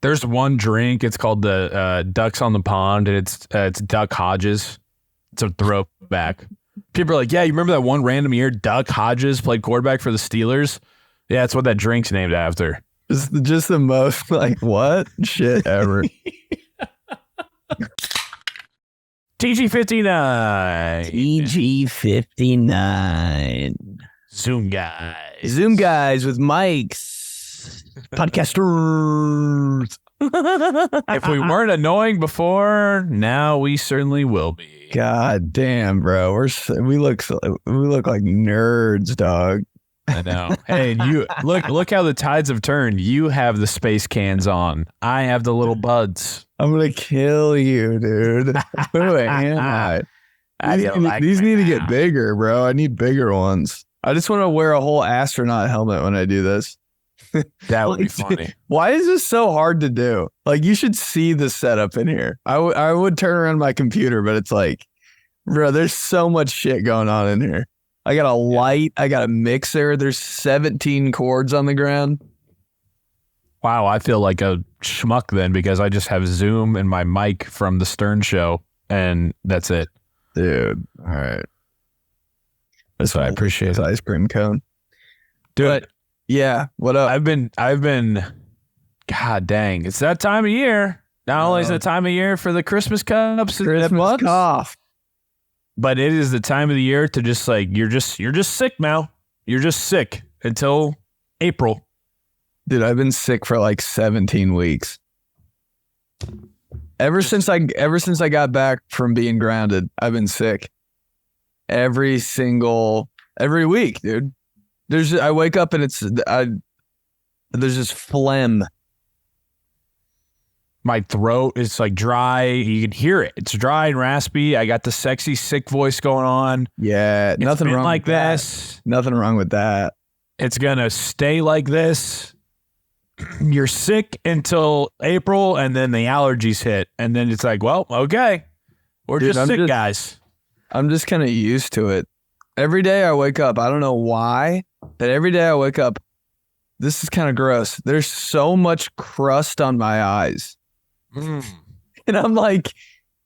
There's one drink. It's called the Ducks on the Pond, and it's Duck Hodges. It's a throwback. People are like, yeah, you remember that one random year Duck Hodges played quarterback for the Steelers? Yeah, that's what that drink's named after. It's just the most like what shit ever. TG59. TG59. Zoom guys. Zoom guys with mics. Podcasters. If we weren't annoying before, now we certainly will be. God damn, bro. We look like nerds, dog. I know. Hey, and you look how the tides have turned. You have the space cans on. I have the little buds. I'm gonna kill you, dude. Who am I? These need to get bigger, bro. I need bigger ones. I just want to wear a whole astronaut helmet when I do this. That would be funny. Why is this so hard to do? Like, you should see the setup in here. I would turn around my computer, but it's like, bro, there's so much shit going on in here. I got a light. I got a mixer. There's 17 cords on the ground. Wow, I feel like a schmuck then because I just have Zoom and my mic from the Stern Show, and that's it. Dude, all right. That's what I appreciate. It's ice cream cone. Dude, but, yeah, what up? I've been, God dang, it's that time of year. Not only is it time of year for the Christmas cups, Christmas cough. But it is the time of the year to just like, you're just sick now. You're just sick until April. Dude, I've been sick for like 17 weeks. Ever since I got back from being grounded, I've been sick. Every week, dude. I wake up and there's just phlegm. My throat is like dry. You can hear it. It's dry and raspy. I got the sexy sick voice going on. Yeah, nothing wrong like with this. Nothing wrong with that. It's gonna stay like this. You're sick until April, and then the allergies hit, and then it's like, well, okay, we're just sick, guys. I'm just kind of used to it. Every day I wake up, I don't know why, but every day I wake up, this is kind of gross. There's so much crust on my eyes. And I'm like,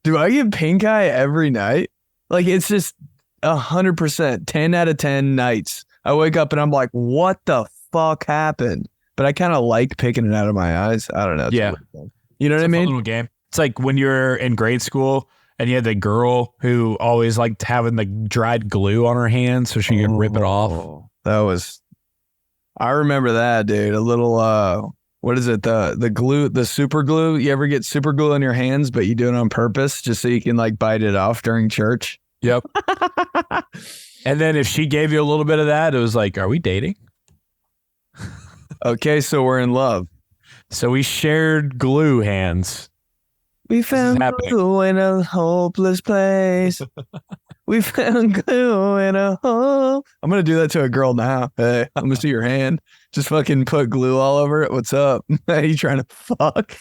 do I get pink eye every night? Like, it's just 100%, 10 out of 10 nights. I wake up and I'm like, what the fuck happened? But I kind of like picking it out of my eyes. I don't know. Yeah. You know what I mean? Little game. It's like when you're in grade school and you had the girl who always liked having the dried glue on her hands so she could rip it off. I remember that, dude. A little, what is it? The glue, the super glue. You ever get super glue on your hands, but you do it on purpose just so you can like bite it off during church? Yep. And then if she gave you a little bit of that, it was like, are we dating? Okay, so we're in love. So we shared glue hands. We found glue in a hopeless place. We found glue in a hole. I'm going to do that to a girl now. Hey, I'm going to see your hand. Just fucking put glue all over it. What's up? Are you trying to fuck?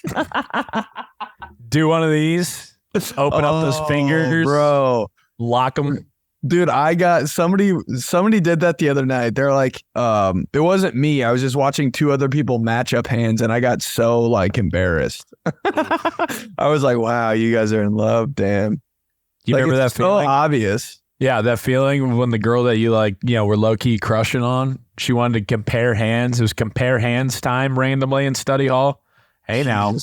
Do one of these. Open up those fingers. Bro. Lock them. Dude, I got somebody did that the other night. They're like, it wasn't me. I was just watching two other people match up hands and I got so like embarrassed. I was like, wow, you guys are in love. Damn. You like, remember that feeling? So obvious. Yeah, that feeling when the girl that you like, were low-key crushing on, she wanted to compare hands. It was compare hands time randomly in study hall. Hey, now.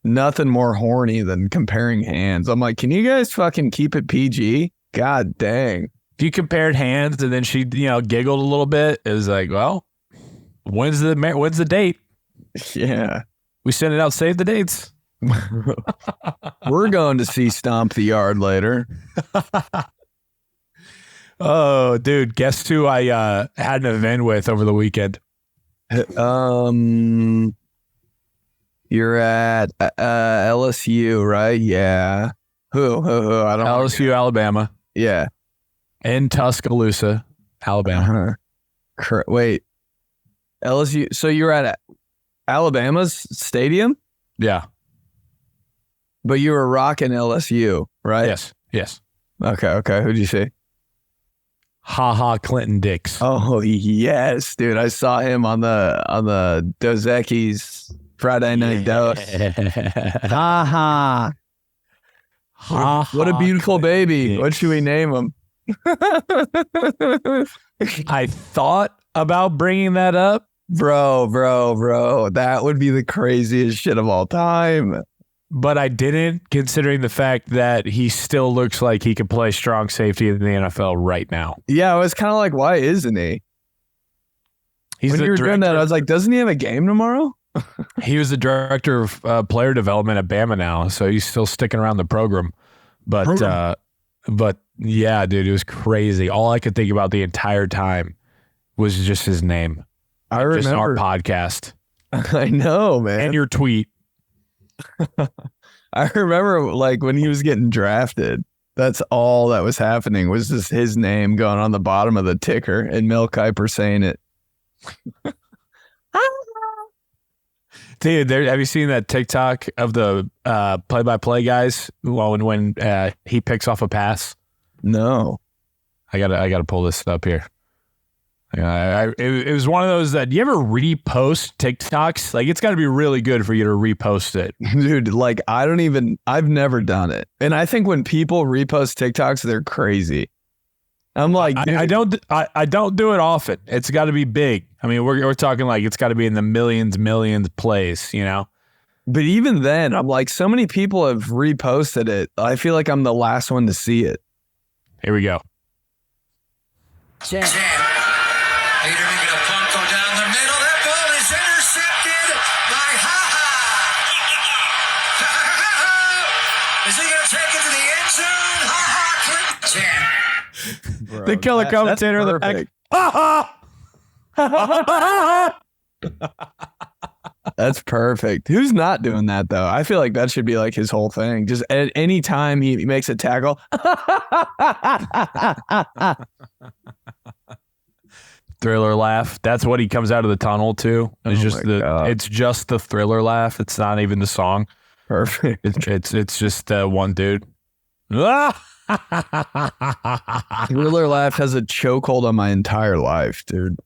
Nothing more horny than comparing hands. I'm like, can you guys fucking keep it PG? God dang. If you compared hands and then she, giggled a little bit, it was like, well, when's the date? Yeah. We send it out, save the dates. We're going to see Stomp the Yard later. Oh, dude, guess who I had an event with over the weekend? You're at LSU, right? Yeah. Who? I don't know. LSU, Alabama. Yeah. In Tuscaloosa, Alabama. Wait. LSU. So you're at Alabama's stadium? Yeah. But you were rocking LSU, right? Yes. Okay. Who'd you see? Clinton Dix. Oh, yes, dude. I saw him on the Dos Equis Friday night dose. Ha ha. What a beautiful baby. What should we name him? I thought about bringing that up. Bro. That would be the craziest shit of all time. But I didn't, considering the fact that he still looks like he could play strong safety in the NFL right now. Yeah, I was kind of like, why isn't he? When you were doing that, I was like, doesn't he have a game tomorrow? He was the director of player development at Bama now, so he's still sticking around the program. But yeah, dude, it was crazy. All I could think about the entire time was just his name. I remember. Just our podcast. I know, man. And your tweet. I remember like when he was getting drafted, that's all that was happening was just his name going on the bottom of the ticker and Mel Kiper saying it. Dude, have you seen that TikTok of the play-by-play guys when he picks off a pass? No. I gotta pull this up here. It was one of those that, do you ever repost TikToks? Like, it's got to be really good for you to repost it. Dude, like, I've never done it. And I think when people repost TikToks, they're crazy. I'm like, I don't do it often. It's got to be big. I mean, we're talking like it's got to be in the millions plays, you know? But even then, I'm like, so many people have reposted it. I feel like I'm the last one to see it. Here we go. Jam. Peterman gonna pump go down the middle. That ball is intercepted by Ha-Ha. Is he gonna take it to the end zone? Ha-Ha, clip. Jam. Bro, The killer commentator in the back. That's perfect. Who's not doing that though? I feel like that should be like his whole thing. Just at any time he makes a tackle. Thriller laugh. That's what he comes out of the tunnel to. It's it's just the Thriller laugh. It's not even the song. Perfect. It's just one dude. Thriller laugh has a chokehold on my entire life, dude.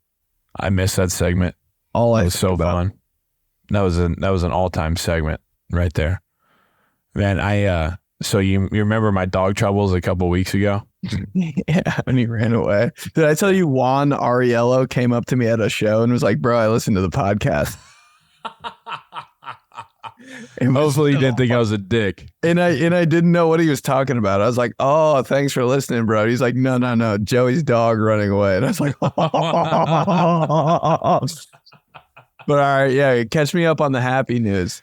I miss that segment. All It was so fun. That was an all-time segment right there. Man, so you remember my dog troubles a couple weeks ago? Yeah, when he ran away. Did I tell you Juan Ariello came up to me at a show and was like, bro, I listened to the podcast. Hopefully he didn't think I was a dick. And I didn't know what he was talking about. I was like, oh, thanks for listening, bro. He's like, no, Joey's dog running away. And I was like, but all right, yeah, catch me up on the happy news.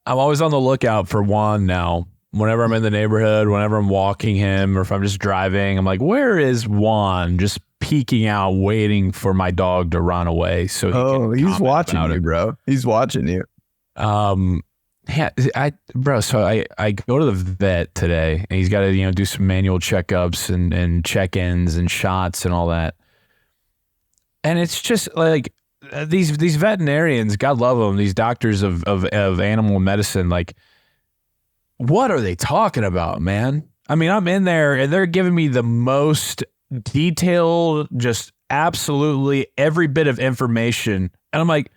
I'm always on the lookout for Juan now. Whenever I'm in the neighborhood, whenever I'm walking him, or if I'm just driving, I'm like, where is Juan? Just peeking out, waiting for my dog to run away. So he's watching you, bro. He's watching you. Yeah, so I go to the vet today, and he's got to do some manual checkups and check-ins and shots and all that. And it's just like these veterinarians, God love them, these doctors of animal medicine, like, what are they talking about, man? I mean, I'm in there and they're giving me the most detailed, just absolutely every bit of information. And I'm like,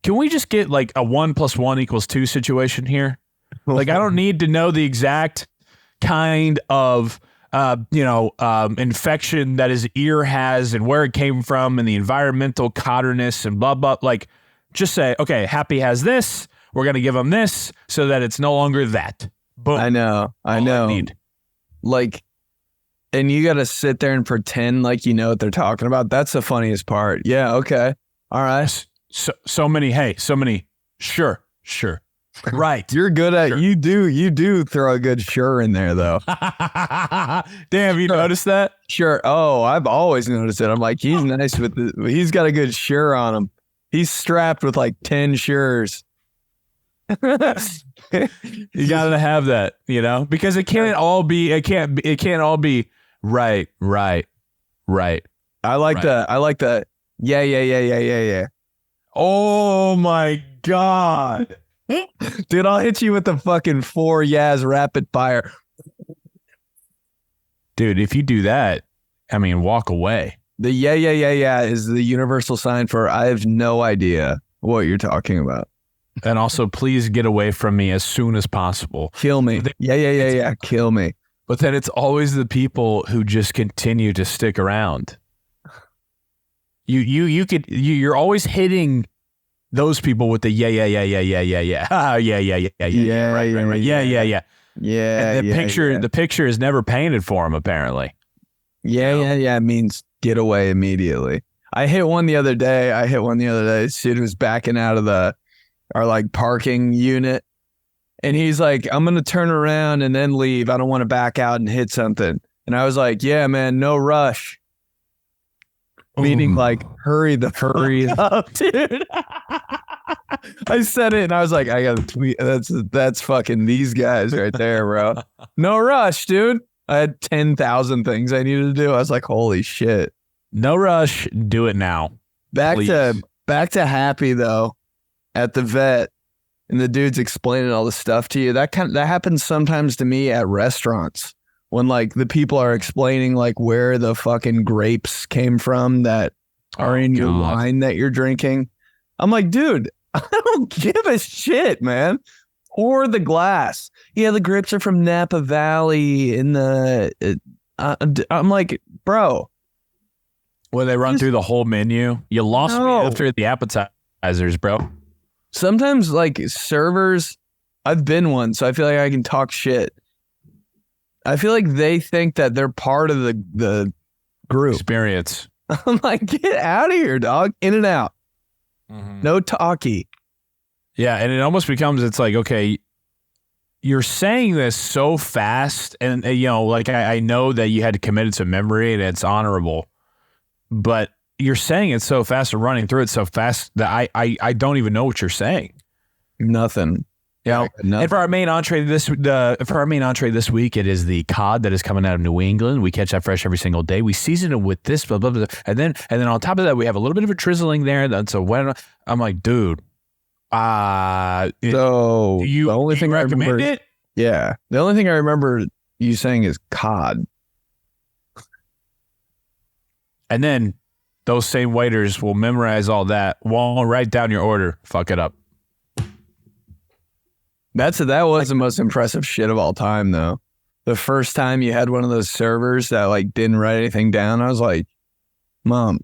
can we just get like a 1 + 1 = 2 situation here? Like, I don't need to know the exact kind of, infection that his ear has and where it came from and the environmental cotterness and blah, blah. Like, just say, okay, Happy has this. We're going to give him this so that it's no longer that. Boom. I know. I need. Like, and you got to sit there and pretend like you know what they're talking about. That's the funniest part. Yeah. Okay. All right. So many. Sure. Right. You're good at, sure. You do throw a good sure in there though. Damn, you noticed that? Sure. Oh, I've always noticed it. I'm like, he's nice with he's got a good sure on him. He's strapped with like 10 sures. You gotta have that, because it can't all be right. I like the yeah. Oh my God. Dude, I'll hit you with the fucking 4 yeahs rapid fire. Dude, if you do that, I mean, walk away. The yeah is the universal sign for I have no idea what you're talking about. And also, please get away from me as soon as possible. Kill me. Yeah. Kill me. But then it's always the people who just continue to stick around. You're always hitting those people with the yeah. Yeah. And the picture is never painted for them, apparently. Yeah means get away immediately. I hit one the other day. Dude was backing out of our like parking unit. And he's like, I'm going to turn around and then leave. I don't want to back out and hit something. And I was like, yeah, man, no rush. Meaning like, hurry up, dude. I said it and I was like, I got to tweet. That's fucking these guys right there, bro. No rush, dude. I had 10,000 things I needed to do. I was like, holy shit. No rush. Do it now. Back to Happy though, at the vet, and the dude's explaining all the stuff to you. That happens sometimes to me at restaurants when like the people are explaining like where the fucking grapes came from that are in your wine that you're drinking. I'm like, dude, I don't give a shit, man. Pour the glass. Yeah, the grapes are from Napa Valley I'm like, bro. When they run through the whole menu, you lost me after the appetizers, bro. Sometimes like servers, I've been one, so I feel like I can talk shit. I feel like they think that they're part of the group. Experience. I'm like, get out of here, dog. In and out. Mm-hmm. No talkie. Yeah, and it almost becomes, it's like, okay, you're saying this so fast, and like I know that you had to commit it to memory, and it's honorable, but you're saying it so fast and running through it so fast that I don't even know what you're saying. Nothing. Yeah. And for our main entree this week, it is the cod that is coming out of New England. We catch that fresh every single day. We season it with this, blah, blah, blah. And then on top of that, we have a little bit of a drizzling there. That's a wet. I'm like, dude. The only thing I remember, it? Yeah. The only thing I remember you saying is cod. And then those same waiters will memorize all that, won't write down your order, fuck it up. That was the most impressive shit of all time, though. The first time you had one of those servers that like didn't write anything down, I was like, Mom.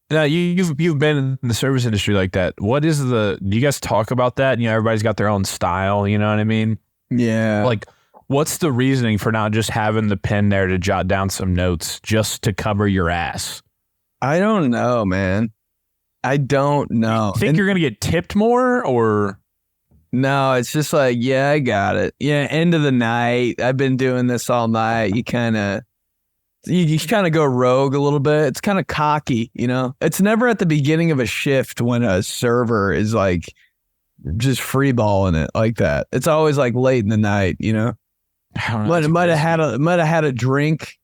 Now you've been in the service industry like that. Do you guys talk about that? Everybody's got their own style. You know what I mean? Yeah. Like, what's the reasoning for not just having the pen there to jot down some notes just to cover your ass? I don't know, man. I don't know. You think you're gonna get tipped more, or? No, it's just like, yeah, I got it. Yeah, end of the night. I've been doing this all night. You kind of go rogue a little bit. It's kind of cocky, It's never at the beginning of a shift when a server is like just free balling it like that. It's always like late in the night, Might have had a drink,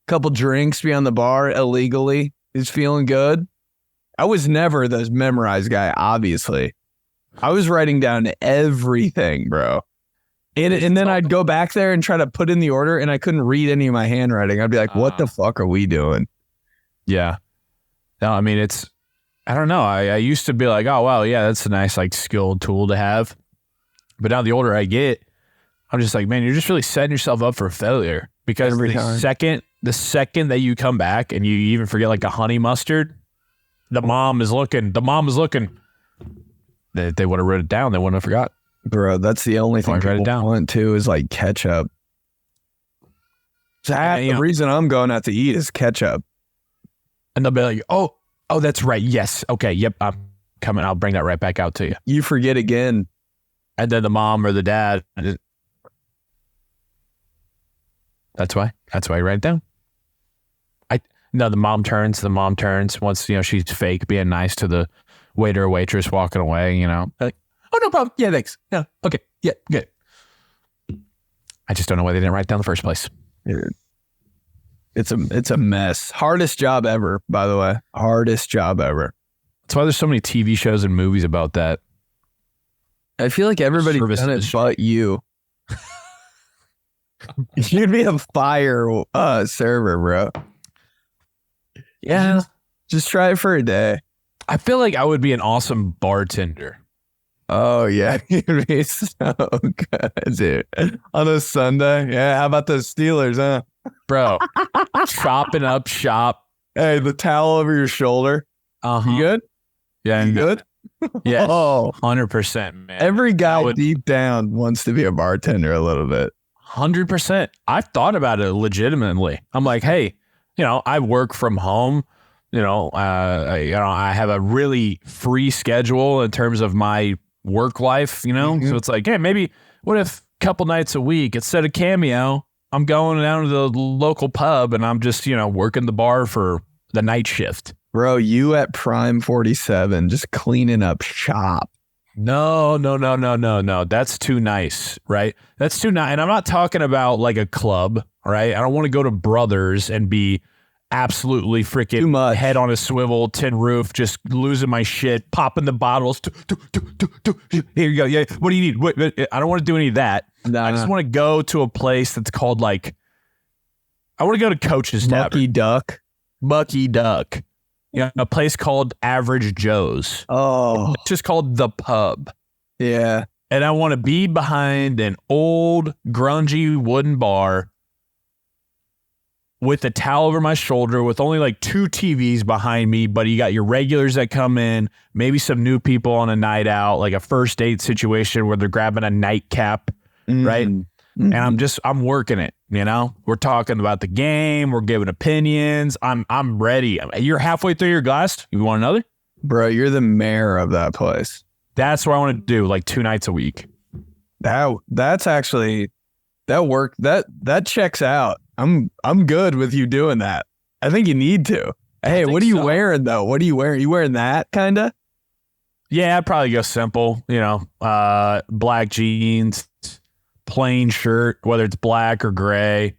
couple drinks behind the bar illegally. He's feeling good. I was never the memorized guy, obviously. I was writing down everything, bro. And then I'd go back there and try to put in the order, and I couldn't read any of my handwriting. I'd be like, what the fuck are we doing? Yeah. No, I mean, I don't know. I used to be like, oh, wow, yeah, that's a nice, like, skilled tool to have. But now the older I get, I'm just like, man, you're just really setting yourself up for failure. Because the second that you come back and you even forget, like, a honey mustard, the mom is looking. They would have wrote it down. They wouldn't have forgot. Bro, that's the only thing people want too is like ketchup. The reason I'm going out to eat is ketchup. And they'll be like, oh, that's right. Yes. Okay. Yep. I'm coming. I'll bring that right back out to you. You forget again. And then the mom or the dad. That's why you write it down. The mom turns once, she's fake being nice to the waiter or waitress walking away, like, oh, no problem. Yeah, thanks. No, okay. Yeah, good. I just don't know why they didn't write it down in the first place. Dude, it's a mess. Hardest job ever, by the way. Hardest job ever. That's why there's so many TV shows and movies about that. I feel like everybody's done it but you. You'd be a fire server, bro. Yeah. Just try it for a day. I feel like I would be an awesome bartender. Oh yeah, you'd be so good, dude. On a Sunday, yeah. How about those Steelers, huh? Bro, chopping up shop. Hey, the towel over your shoulder. Uh-huh. You good? Yeah, You good? yes. Oh, 100%, man. every guy deep down wants to be a bartender a little bit. 100%. I've thought about it legitimately. I'm like, hey, I work from home. I have a really free schedule in terms of my work life, So it's like, hey, maybe what if a couple nights a week instead of Cameo, I'm going down to the local pub and I'm just, working the bar for the night shift. Bro, you at Prime 47 just cleaning up shop. No. That's too nice, right? That's too nice. And I'm not talking about like a club, right? I don't want to go to Brothers and be absolutely freaking head on a swivel, tin roof, just losing my shit, popping the bottles. Here you go. Yeah. What do you need? I don't want to do any of that. No, I just want to go to a place that's called I want to go to Coach's Tavern. Mucky Duck. A place called Average Joe's. Oh. It's just called The Pub. Yeah. And I want to be behind an old, grungy wooden bar with a towel over my shoulder with only like 2 TVs behind me, but you got your regulars that come in, maybe some new people on a night out, like a first date situation where they're grabbing a nightcap, right? Mm-hmm. And I'm working it, We're talking about the game, we're giving opinions. I'm ready. You're halfway through your glass. You want another? Bro, you're the mayor of that place. That's what I want to do, like 2 nights a week. That's actually that checks out. I'm good with you doing that. I think you need to. Hey, what are you wearing though? What are you wearing? You wearing that kinda? Yeah, I'd probably go simple, black jeans, plain shirt, whether it's black or gray.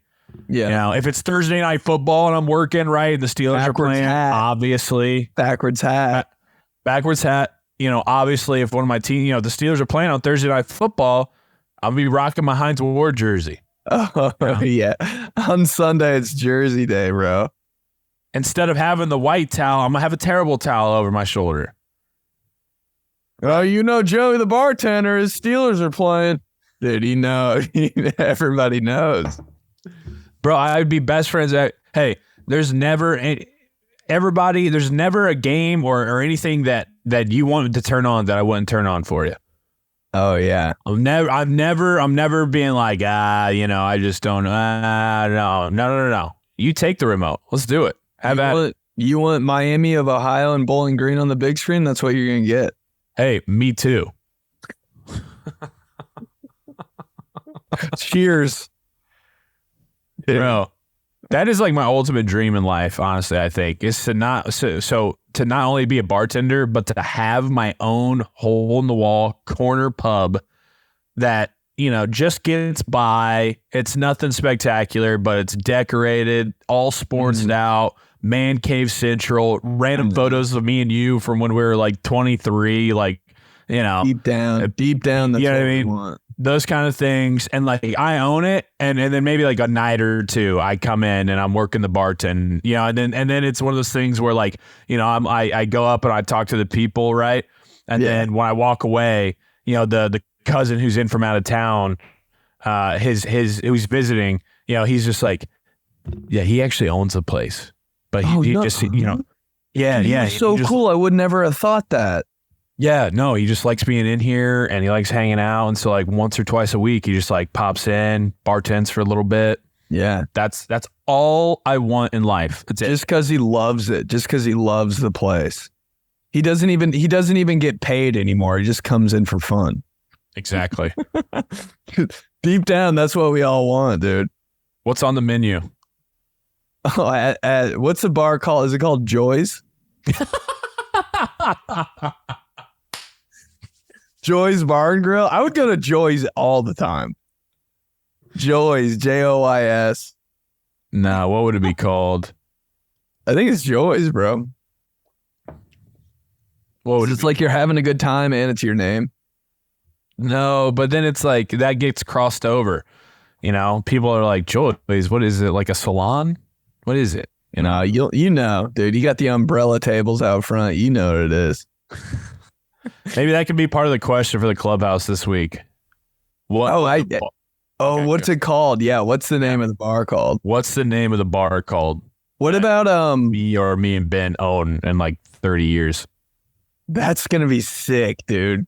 Yeah. If it's Thursday night football and I'm working, right, the Steelers are playing, obviously. Backwards hat. Obviously if one of my team, the Steelers are playing on Thursday night football, I'll be rocking my Heinz Ward jersey. Oh, yeah. On Sunday, it's Jersey Day, bro. Instead of having the white towel, I'm going to have a terrible towel over my shoulder. Oh, Joey the bartender, his Steelers are playing. Dude, everybody knows. Bro, I'd be best friends. Hey, there's never a game or anything that you wanted to turn on that I wouldn't turn on for you. Oh yeah. I'm never being like, I just don't, no. You take the remote. Let's do it. You want Miami of Ohio and Bowling Green on the big screen? That's what you're going to get. Hey, me too. Cheers. Bro, that is like my ultimate dream in life, honestly, I think, is to not only be a bartender, but to have my own hole-in-the-wall corner pub that, just gets by. It's nothing spectacular, but it's decorated, all sportsed out, man cave central, random photos of me and you from when we were like 23, like, Deep down, that's what we want. Those kind of things. And like, I own it. And then maybe like a night or two, I come in and I'm working the bartend, and then it's one of those things where like, I go up and I talk to the people. Right. And then when I walk away, the cousin who's in from out of town, who's visiting, he's just like, yeah, he actually owns the place, but he just, He's so cool. I would never have thought that. Yeah, no, he just likes being in here and he likes hanging out. And so like once or twice a week, he just like pops in, bartends for a little bit. Yeah. That's all I want in life. That's just because he loves it. Just because he loves the place. He doesn't even get paid anymore. He just comes in for fun. Exactly. Deep down, that's what we all want, dude. What's on the menu? Oh, what's the bar called? Is it called Joy's? Joy's Bar and Grill. I would go to Joy's all the time. Joy's, Joys. Nah, what would it be called? I think it's Joy's, bro. Well, it's like you're having a good time and it's your name. No, but then it's like that gets crossed over. People are like, Joy's, what is it? Like a salon? What is it? Dude, you got the umbrella tables out front. You know what it is. Maybe that could be part of the question for the clubhouse this week. What? What's it called? Yeah, what's the name of the bar called? What's the name of the bar called? What about me and Ben own in like 30 years? That's gonna be sick, dude.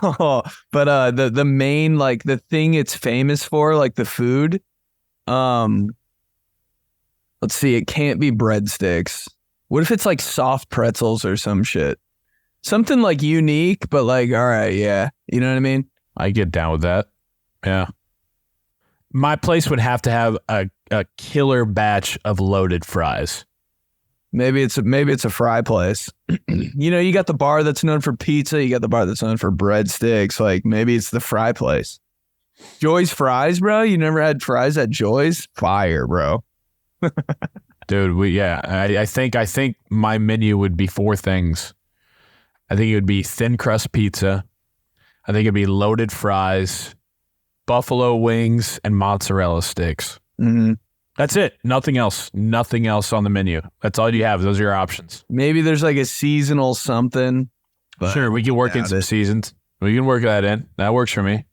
Oh, but the main, like, the thing it's famous for, like the food. Let's see, it can't be breadsticks. What if it's like soft pretzels or some shit? Something like unique, but like, all right, yeah. You know what I mean? I get down with that. Yeah. My place would have to have a killer batch of loaded fries. Maybe it's a fry place. You know, you got the bar that's known for pizza, you got the bar that's known for breadsticks. Like, maybe it's the fry place. Joy's Fries, bro. You never had fries at Joy's? Fire, bro. Dude, I think my menu would be 4 things. I think it would be thin crust pizza. I think it'd be loaded fries, buffalo wings, and mozzarella sticks. Mm-hmm. That's it. Nothing else. Nothing else on the menu. That's all you have. Those are your options. Maybe there's like a seasonal something. Sure, we can work in some seasons. We can work that in. That works for me.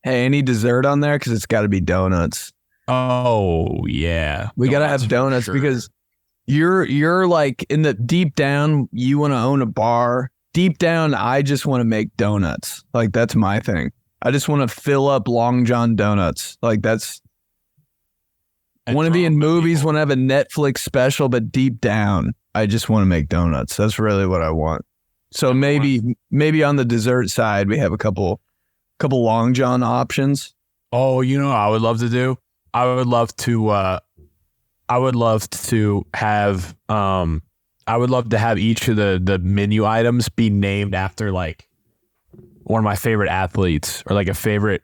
Hey, any dessert on there? Because it's got to be donuts. Oh, yeah. We got to have donuts because you're like, in the deep down, you want to own a bar. Deep down, I just want to make donuts. Like, that's my thing. I just want to fill up Long John donuts. Like, that's... I want to be in movies, want to have a Netflix special, but deep down, I just want to make donuts. That's really what I want. So maybe on the dessert side, we have a couple Long John options. Oh, you know what I would love to do? I would love to have each of the menu items be named after like one of my favorite athletes or like a favorite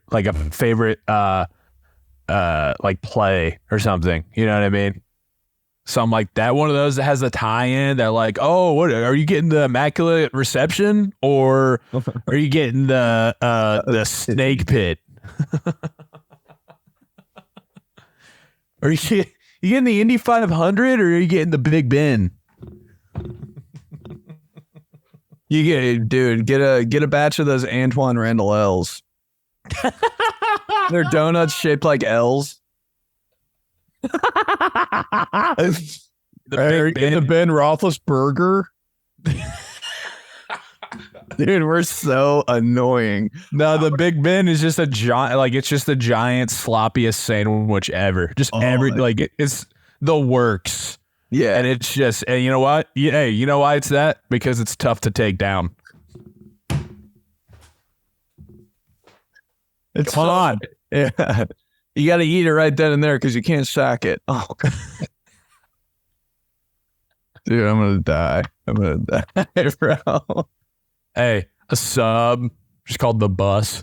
like play or something. You know what I mean? Something like that. One of those that has a tie-in. They're like, oh, what are you getting, the Immaculate Reception or are you getting the Snake Pit? Are you getting the Indy 500 or are you getting the Big Ben? Get a batch of those Antoine Randall L's. They're donuts shaped like L's. The Ben Roethlisberger. Dude, we're so annoying. No, the Big Ben is just a giant, like it's just the giant sloppiest sandwich ever. Just it's the works. Yeah. And it's just, and you know what? Hey, you know why it's that? Because it's tough to take down. It's Come on. Yeah. You got to eat it right then and there because you can't sack it. Oh, dude, I'm going to die, bro. Hey, a sub, just called the bus.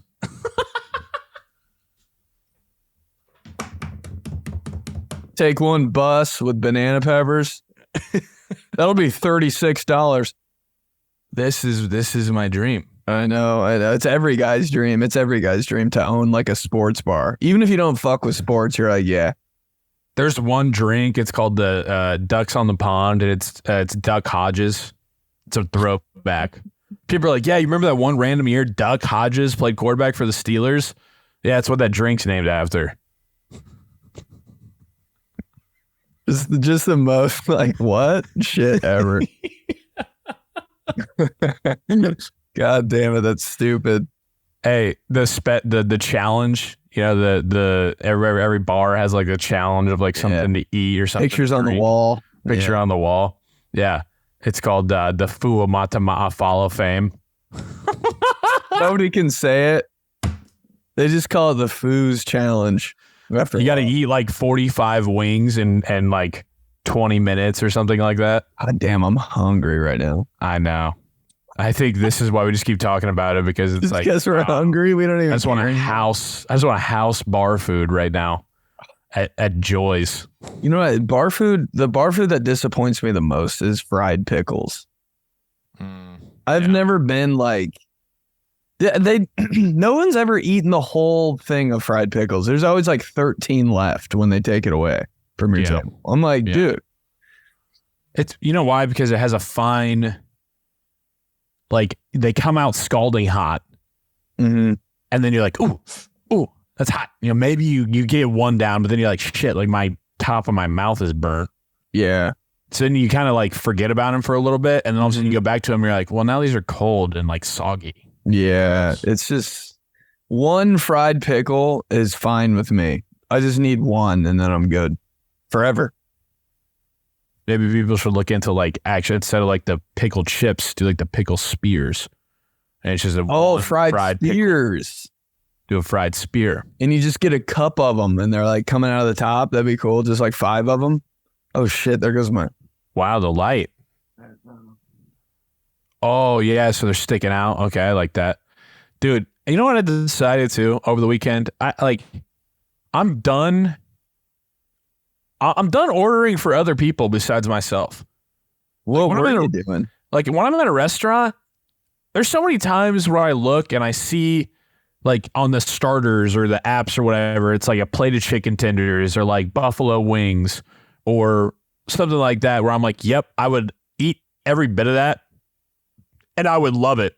Take one bus with banana peppers. That'll be $36. This is my dream. I know. It's every guy's dream. It's every guy's dream to own like a sports bar. Even if you don't fuck with sports, you're like, yeah. There's one drink. It's called the Ducks on the Pond, and it's Duck Hodges. It's a throwback. People are like, yeah, you remember that one random year Duck Hodges played quarterback for the Steelers? Yeah, that's what that drink's named after. It's just the most like what shit ever. God damn it, that's stupid. Hey, the challenge, you know, the every bar has like a challenge of like something to eat or something. Pictures on the wall. Picture on the wall. Yeah. It's called the Fuamata Follow Fame. Nobody can say it. They just call it the Foos Challenge. You got to eat like 45 wings in like 20 minutes or something like that. God damn, I'm hungry right now. I know. I think this is why we just keep talking about it because it's just like because we're hungry. We don't even. I just want a house bar food right now at Joy's. You know what? The bar food that disappoints me the most is fried pickles. I've never been like no one's ever eaten the whole thing of fried pickles. There's always like 13 left when they take it away from your table. I'm like, dude. It's, you know why? Because it has a fine like they come out scalding hot. Mm-hmm. And then you're like, ooh, that's hot. Maybe you get one down, but then you're like, shit, like my top of my mouth is burnt. Yeah. So then you kind of like forget about them for a little bit. And then all of a sudden you go back to them. You're like, well, now these are cold and like soggy. Yeah. It's just one fried pickle is fine with me. I just need one and then I'm good forever. Maybe people should look into like actually instead of like the pickle chips, do like the pickle spears. And it's just fried spears. Do a fried spear. And you just get a cup of them and they're like coming out of the top. That'd be cool. Just like 5 of them. Oh shit, there goes my... Wow, the light. Oh yeah, so they're sticking out. Okay, I like that. Dude, you know what I decided to over the weekend? I'm done ordering for other people besides myself. What are you doing? Like when I'm at a restaurant, there's so many times where I look and I see like on the starters or the apps or whatever, it's like a plate of chicken tenders or like buffalo wings or something like that where I'm like, yep, I would eat every bit of that and I would love it.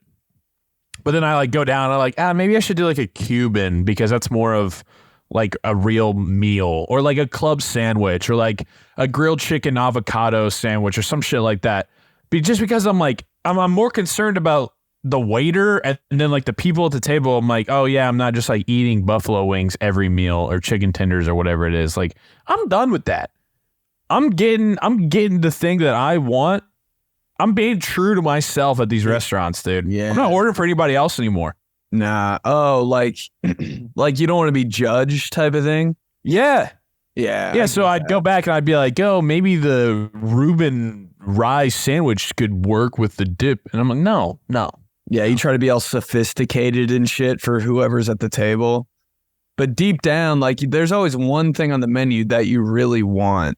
But then I like go down and I'm like, maybe I should do like a Cuban because that's more of like a real meal or like a club sandwich or like a grilled chicken avocado sandwich or some shit like that. Just because I'm like, I'm more concerned about the waiter and then like the people at the table. I'm like, oh yeah, I'm not just like eating buffalo wings every meal or chicken tenders or whatever it is. Like I'm done with that. I'm getting the thing that I want. I'm being true to myself at these restaurants, dude. Yeah. I'm not ordering for anybody else anymore. Nah. Oh, like you don't want to be judged type of thing? Yeah. Yeah. Yeah. So I'd go back and I'd be like, oh, maybe the Reuben rye sandwich could work with the dip. And I'm like, no. Yeah, you try to be all sophisticated and shit for whoever's at the table. But deep down, like there's always one thing on the menu that you really want.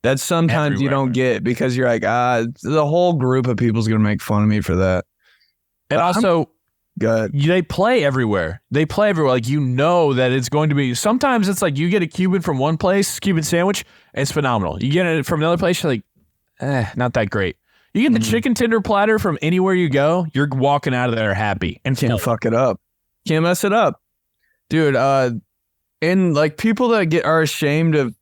That sometimes you don't get because you're like, the whole group of people's going to make fun of me for that. And also, good. They play everywhere. Like, that it's going to be, sometimes it's like you get a Cuban from one place, Cuban sandwich, and it's phenomenal. You get it from another place, you're like, not that great. You get the chicken tender platter from anywhere you go, you're walking out of there happy. And can't fuck it up. Can't mess it up. Dude, and like people that are ashamed of,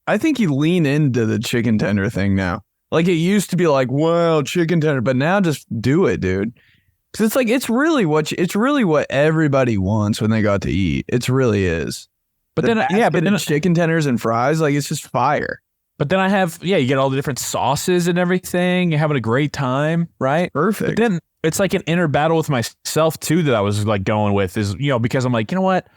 I think you lean into the chicken tender thing now. Like it used to be like, wow, chicken tender, but now just do it, dude. Because it's like it's really what everybody wants when they go out to eat. It really is. But then chicken tenders and fries, like it's just fire. But then you get all the different sauces and everything. You're having a great time, right? Perfect. But then it's like an inner battle with myself too that I was like going with is, because I'm like, you know what?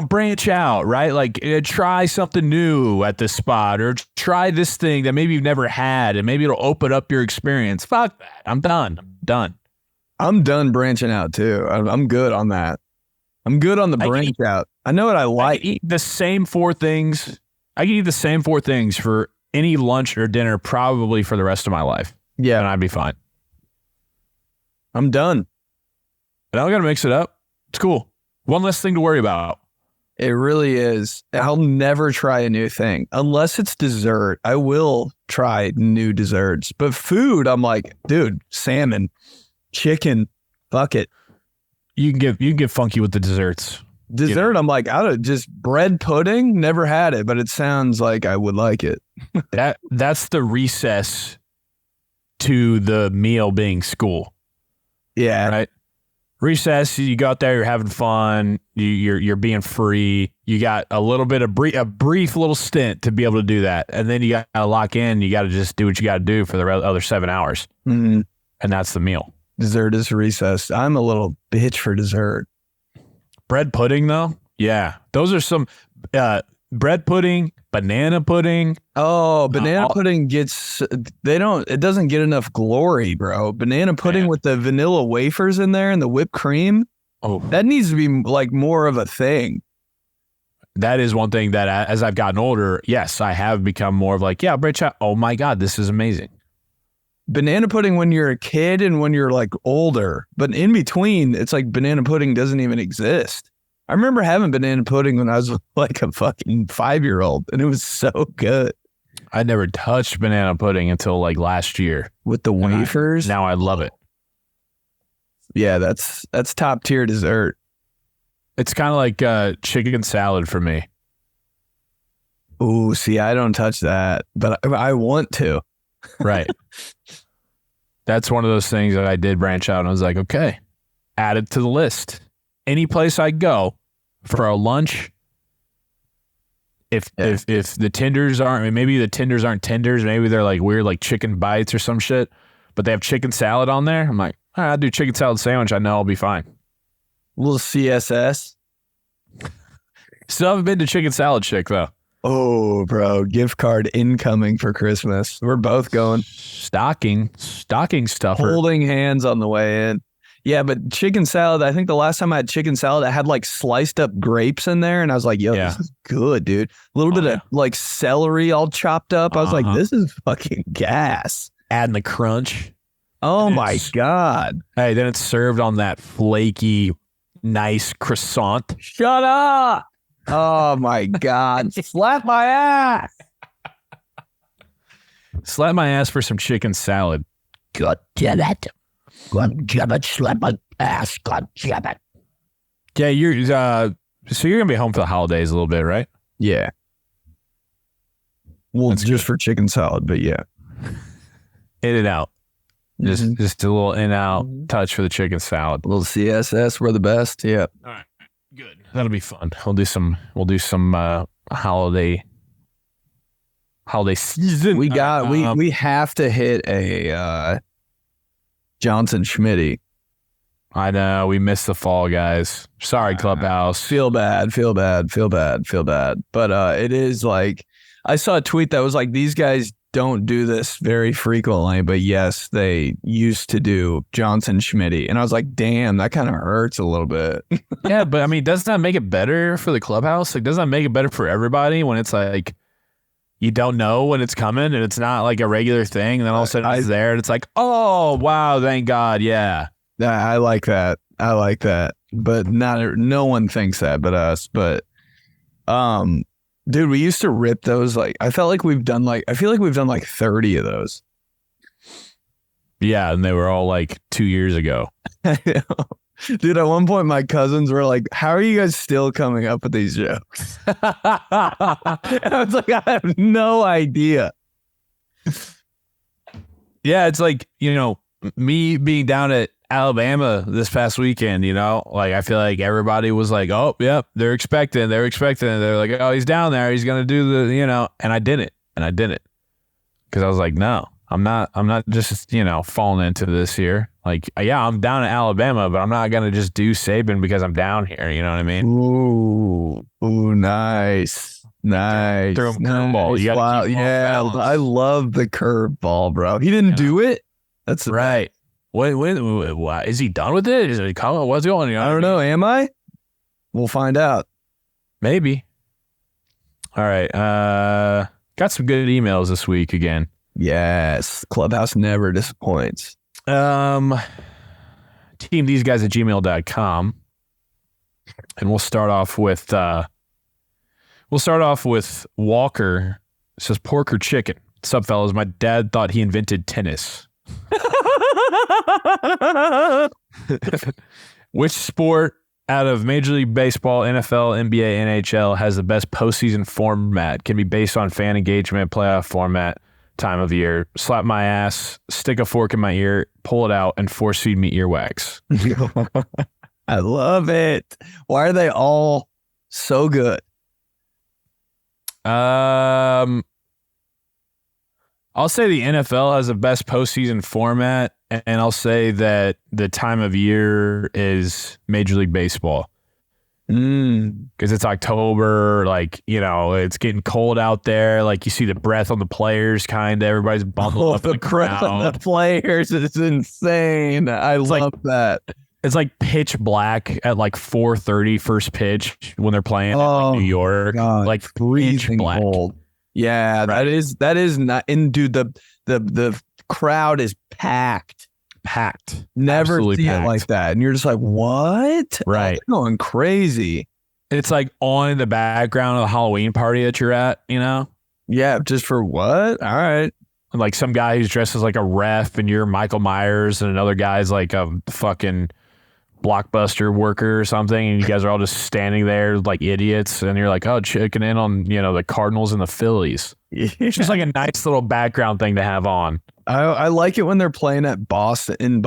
Branch out, right? Like try something new at this spot or try this thing that maybe you've never had and maybe it'll open up your experience. Fuck that. I'm done. I'm done branching out too. I'm good on that. I'm good on the branch out. I know what I like. I can eat the same 4 things. I can eat the same 4 things for any lunch or dinner probably for the rest of my life. Yeah. And I'd be fine. I'm done. And I don't got to mix it up. It's cool. One less thing to worry about. It really is. I'll never try a new thing. Unless it's dessert. I will try new desserts. But food, I'm like, dude, salmon, chicken, fuck it. You can get funky with the desserts. Dessert, I'm like, just bread pudding. Never had it, but it sounds like I would like it. That's the recess to the meal being school. Yeah. Right. Recess, you go out there, you're having fun, you're being free. You got a little bit of a brief little stint to be able to do that, and then you got to lock in. You got to just do what you got to do for the other 7 hours, and that's the meal. Dessert is recess. I'm a little bitch for dessert. Bread pudding, though, yeah, those are some bread pudding, banana pudding. Oh, banana pudding it doesn't get enough glory, bro. Banana pudding with the vanilla wafers in there and the whipped cream. Oh, that needs to be like more of a thing. That is one thing that as I've gotten older, yes, I have become more of like, branch out. Oh my God, this is amazing. Banana pudding when you're a kid and when you're like older, but in between, it's like banana pudding doesn't even exist. I remember having banana pudding when I was like a fucking 5-year-old, and it was so good. I never touched banana pudding until like last year. With the wafers? Now I love it. Yeah, that's top tier dessert. It's kind of like chicken salad for me. Ooh, see, I don't touch that, but I want to. Right. That's one of those things that I did branch out and I was like, okay, add it to the list. Any place I go for a lunch, if the tenders aren't, maybe the tenders aren't tenders, maybe they're like weird like chicken bites or some shit, but they have chicken salad on there. I'm like, all right, I'll do chicken salad sandwich. I know I'll be fine. A little CSS. Still haven't been to Chicken Salad Chick though. Oh, bro, gift card incoming for Christmas. We're both going. Stocking stuffer. Holding hands on the way in. Yeah, but chicken salad, I think the last time I had chicken salad, I had like sliced up grapes in there. And I was like, yo, this is good, dude. A little bit of like celery all chopped up. I was like, this is fucking gas. Adding the crunch. Oh my God. Hey, then it's served on that flaky, nice croissant. Shut up. Oh my God. Slap my ass. Slap my ass for some chicken salad. God damn it. God damn it. Slap my ass. God damn it. Yeah, so you're gonna be home for the holidays a little bit, right? Yeah. Well, it's just for chicken salad, but yeah. In and out. Just a little in and out touch for the chicken salad. A little CSS, we're the best. Yeah. All right. Good. That'll be fun. We'll do some holiday season. We have to hit a Johnson Schmitty. I know we missed the fall, guys. Sorry, Clubhouse. Feel bad. But it is like, I saw a tweet that was like, these guys don't do this very frequently, but yes, they used to do Johnson Schmitty. And I was like, damn, that kind of hurts a little bit. Yeah, but I mean, doesn't that make it better for the clubhouse? Like, doesn't that make it better for everybody when it's like, you don't know when it's coming and it's not like a regular thing. And then all of a sudden it's there and it's like, oh, wow, thank God. Yeah. I like that. But no one thinks that but us. But, dude, we used to rip those. Like, I feel like we've done like 30 of those. Yeah. And they were all like 2 years ago. Dude, at one point, my cousins were like, how are you guys still coming up with these jokes? And I was like, I have no idea. Yeah. It's like, me being down at Alabama this past weekend, like I feel like everybody was like, oh, yep, they're expecting. They're like, oh, he's down there. He's going to do the, and I didn't. Because I was like, no, I'm not just, falling into this here. Like, yeah, I'm down in Alabama, but I'm not going to just do Saban because I'm down here. You know what I mean? Ooh, nice. Throw him curveball. You gotta keep I love the curveball, bro. He didn't do it. That's right. What is he done with it? Is it what's going on? I don't know. Am I? We'll find out. Maybe. All right. Got some good emails this week again. Yes. Clubhouse never disappoints. teamtheseguys@gmail.com. And we'll start off with Walker. It says pork or chicken. What's up, fellas? My dad thought he invented tennis. Which sport out of Major League Baseball, NFL, NBA, NHL has the best postseason format? Can be based on fan engagement, playoff format, time of year. Slap my ass, stick a fork in my ear, pull it out, and force feed me earwax. I love it. Why are they all so good? I'll say the NFL has the best postseason format, and I'll say that the time of year is Major League Baseball. Because it's October, like, it's getting cold out there. Like, you see the breath on the players, kind of. Everybody's bundled up. The breath on the players is insane. I love that. It's like pitch black at like 4:30 first pitch when they're playing in New York. God, like freezing black. cold. Yeah, right. That is not. And dude, the crowd is packed. Never Absolutely see packed. it like that, and you're just like, what? Right, oh, going crazy. It's like on in the background of the Halloween party that you're at. Yeah, just for what? All right. And like some guy who's dressed as like a ref and you're Michael Myers and another guy's like a fucking Blockbuster worker or something, and you guys are all just standing there like idiots, and you're like, oh, checking in on, the Cardinals and the Phillies. Yeah. It's just like a nice little background thing to have on. I like it when they're playing at Boston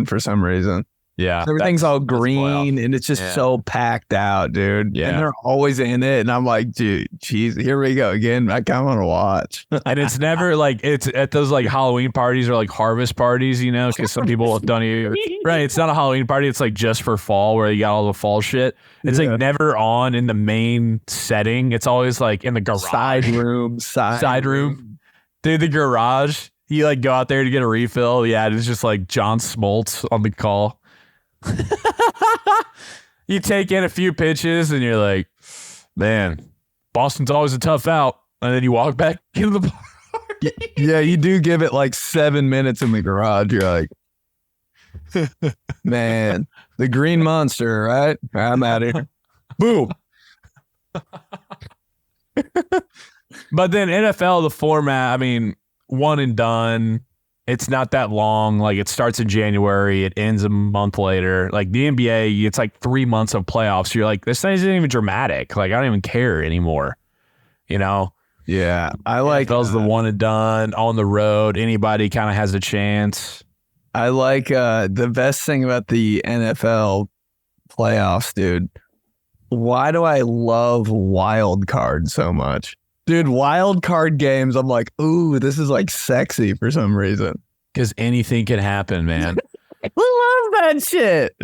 for some reason. Yeah. Everything's all that's green and it's just so packed out, dude. Yeah. And they're always in it. And I'm like, dude, geez, here we go again. I kind of want to watch. And it's never like, it's at those like Halloween parties or like harvest parties, because some people don't even, right. It's not a Halloween party. It's like just for fall where you got all the fall shit. It's like never on in the main setting. It's always like in the garage. Side room. Dude, the garage. You like go out there to get a refill. Yeah. It's just like John Smoltz on the call. You take in a few pitches and you're like, man, Boston's always a tough out. And then you walk back into the park. Yeah, you do give it like 7 minutes in the garage. You're like, man, the green monster, right? I'm out of here. Boom. But then NFL, the format, I mean, one and done. It's not that long. Like it starts in January. It ends a month later. Like the NBA, it's like 3 months of playoffs. You're like, this thing isn't even dramatic. Like I don't even care anymore. Yeah. I like NFL's the one and done on the road. Anybody kind of has a chance. I like the best thing about the NFL playoffs, dude. Why do I love wild card so much? Dude, wild card games, I'm like, ooh, this is like sexy for some reason. Because anything can happen, man. I love that shit.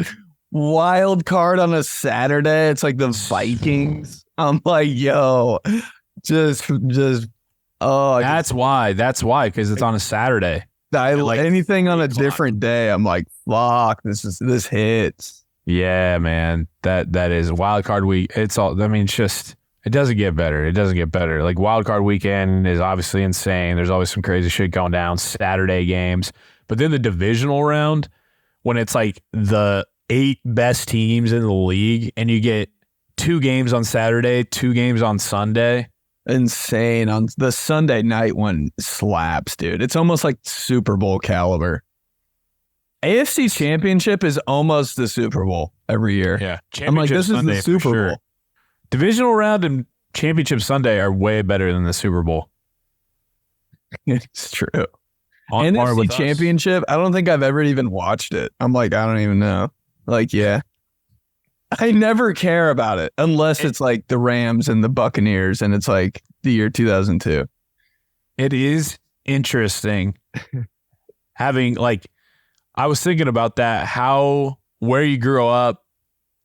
Wild card on a Saturday. It's like the Vikings. I'm like, yo, just oh. That's why, because it's on a Saturday. Like anything on a different day, I'm like, fuck, this hits. Yeah, man. That is wild card week. It's all, I mean, it's just, it doesn't get better. It doesn't get better. Like wild card weekend is obviously insane. There's always some crazy shit going down. Saturday games. But then the divisional round, when it's like the 8 best teams in the league and you get 2 games on Saturday, 2 games on Sunday. Insane. On the Sunday night one slaps, dude. It's almost like Super Bowl caliber. AFC Championship is almost the Super Bowl every year. Yeah. I'm like, this Sunday is the Super Bowl. Divisional round and Championship Sunday are way better than the Super Bowl. It's true. On par NFC with us. Championship, I don't think I've ever even watched it. I'm like, I don't even know. Like, yeah. I never care about it unless it's like the Rams and the Buccaneers and it's like the year 2002. It is interesting having like, I was thinking about that, where you grew up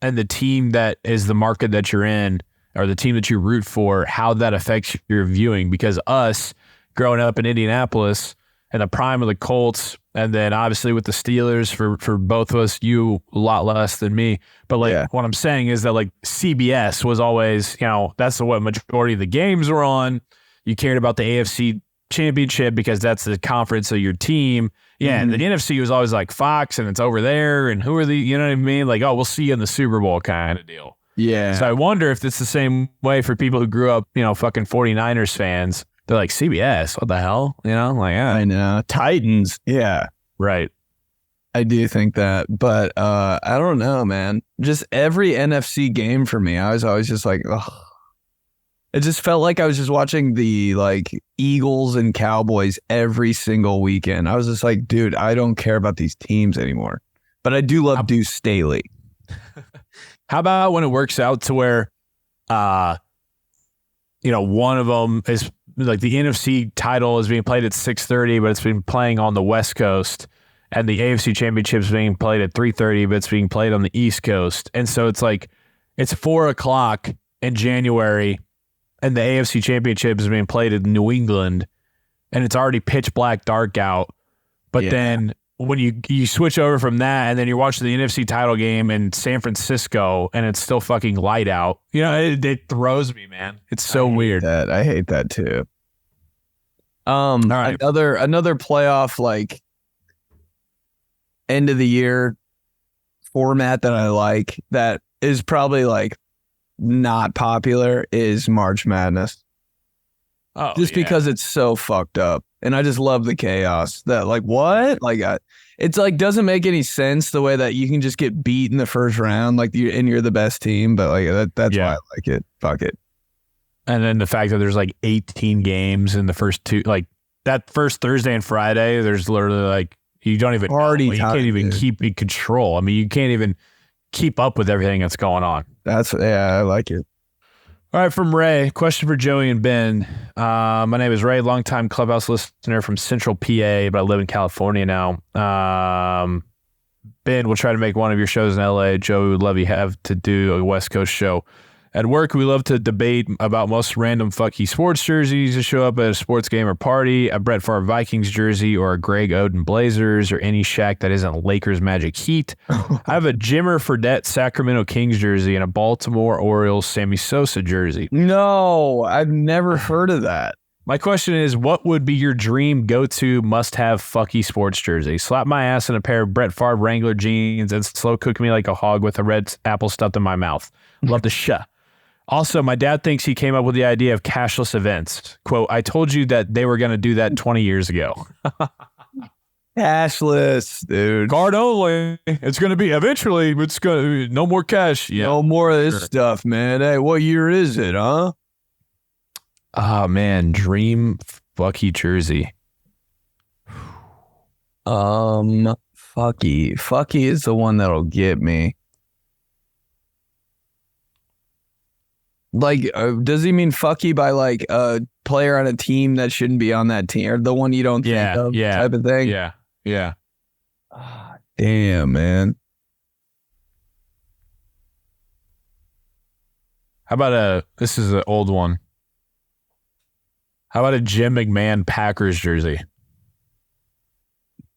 and the team that is the market that you're in or the team that you root for, how that affects your viewing. Because us growing up in Indianapolis and the prime of the Colts, and then obviously with the Steelers for both of us, you a lot less than me. But like what I'm saying is that like CBS was always, that's what majority of the games were on. You cared about the AFC Championship because that's the conference of your team. Yeah, and the NFC was always like Fox and it's over there and who are you know what I mean? Like, oh, we'll see you in the Super Bowl kind of deal. Yeah. So I wonder if it's the same way for people who grew up, fucking 49ers fans. They're like, CBS, what the hell? I know. Titans. Yeah. Right. I do think that. But I don't know, man. Just every NFC game for me, I was always just like, ugh. It just felt like I was just watching the like Eagles and Cowboys every single weekend. I was just like, dude, I don't care about these teams anymore. But I do love Deuce Staley. How about when it works out to where, one of them is like the NFC title is being played at 6:30, but it's been playing on the West Coast, and the AFC Championship is being played at 3:30, but it's being played on the East Coast, and so it's like it's 4:00 in January. And the AFC Championship is being played in New England, and it's already pitch black dark out. But then when you switch over from that, and then you're watching the NFC title game in San Francisco, and it's still fucking light out. It throws me, man. It's so weird. I hate that too. All right. Another playoff like end of the year format that I like that is probably like not popular is March Madness. Oh, just because it's so fucked up. And I just love the chaos. That like what? Like it's like doesn't make any sense the way that you can just get beat in the first round, like you're the best team. But like that's why I like it. Fuck it. And then the fact that there's like 18 games in the first two, like that first Thursday and Friday, there's literally like you don't even Party you time, can't even dude. keep in control. I mean, you can't even keep up with everything that's going on. I like it. All right, from Ray, question for Joey and Ben. My name is Ray, longtime Clubhouse listener from Central PA, but I live in California now. Ben, we'll try to make one of your shows in LA. Joey would love you have to do a West Coast show. At work, we love to debate about most random fucky sports jerseys to show up at a sports game or party, a Brett Favre Vikings jersey or a Greg Oden Blazers or any Shaq that isn't Lakers Magic Heat. I have a Jimmer Fredette Sacramento Kings jersey and a Baltimore Orioles Sammy Sosa jersey. No, I've never heard of that. My question is, what would be your dream go-to must-have fucky sports jersey? Slap my ass in a pair of Brett Favre Wrangler jeans and slow cook me like a hog with a red apple stuffed in my mouth. Love the shit. Also, my dad thinks he came up with the idea of cashless events. Quote, I told you that they were going to do that 20 years ago. Cashless, dude. Card only. It's going to be, eventually, it's going to be no more cash. Yeah. No more of this stuff, man. Hey, what year is it, huh? Oh, man. Dream fucky jersey. Fucky. Fucky is the one that'll get me. Like, does he mean fucky by like a player on a team that shouldn't be on that team, or the one you don't think of type of thing? Yeah. Ah, damn, man. How about this is an old one. How about a Jim McMahon Packers jersey?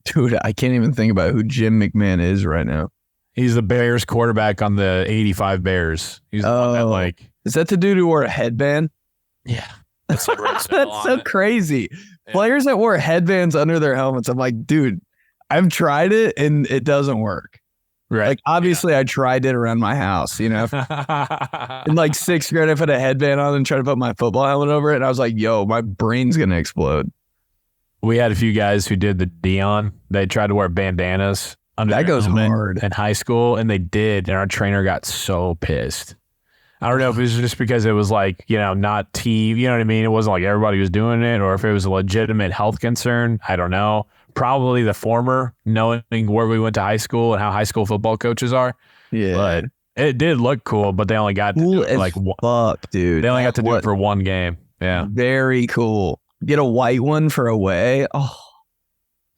Dude, I can't even think about who Jim McMahon is right now. He's the Bears quarterback on the 85 Bears. He's the one that like... Is that the dude who wore a headband? Yeah. That's so crazy. Yeah. Players that wore headbands under their helmets, I'm like, dude, I've tried it and it doesn't work. Right. Like, obviously, I tried it around my house, you know? In like sixth grade, I put a headband on and tried to put my football helmet over it. And I was like, yo, my brain's going to explode. We had a few guys who did the Dion. They tried to wear bandanas under that goes hard in high school, and they did. And our trainer got so pissed. I don't know if it was just because it was like, you know, not team, you know what I mean? It wasn't like everybody was doing it, or if it was a legitimate health concern. I don't know. Probably the former, knowing where we went to high school and how high school football coaches are. Yeah. But it did look cool, but they only got cool to do it like fuck, dude. They only got to do it for one game. Yeah. Very cool. Get a white one for away. Oh,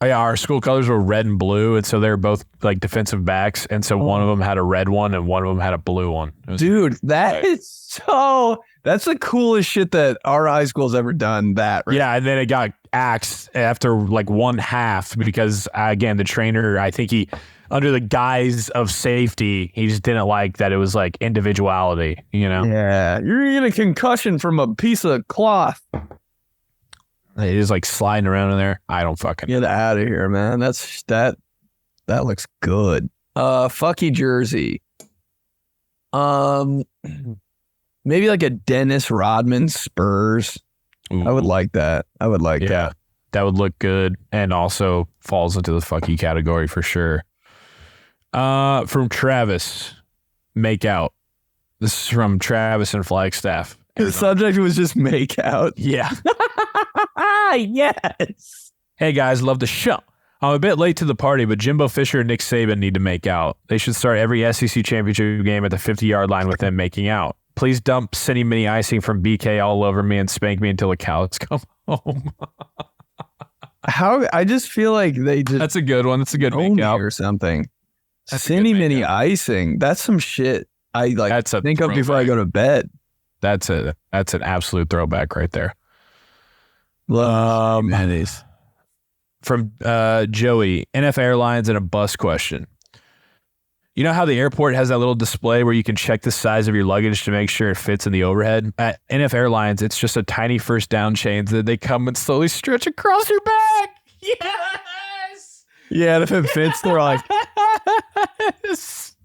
yeah, our school colors were red and blue, and so they were both like defensive backs, and so one of them had a red one and one of them had a blue one. Dude, that's the coolest shit that our high school's ever done. That right? Yeah, and then it got axed after like one half because again, the trainer, I think he, under the guise of safety, he just didn't like that it was like individuality, you know? Yeah, you're gonna get a concussion from a piece of cloth. It is like sliding around in there. I don't fucking get out of here, man. That looks good. Fucky jersey. Maybe like a Dennis Rodman Spurs. Ooh. I would like that. Yeah, that would look good, and also falls into the fucky category for sure. From Travis, make out. This is from Travis and Flagstaff. The subject was just make out. Yeah. Yes. Hey guys, love the show. I'm a bit late to the party, but Jimbo Fisher and Nick Saban need to make out. They should start every SEC championship game at the 50-yard line with them making out. Please dump Cindy Mini icing from BK all over me and spank me until the cows come home. How? I just feel like they just... That's a good one. That's a good make out. Or something. Cindy Mini icing. That's some shit I like think of before I go to bed. That's an absolute throwback right there. Mayonnaise. From Joey, NF Airlines and a bus question. You know how the airport has that little display where you can check the size of your luggage to make sure it fits in the overhead? At NF Airlines, it's just a tiny first down chains that they come and slowly stretch across your back. Yes! Yeah, and if it fits, they're like... Yes!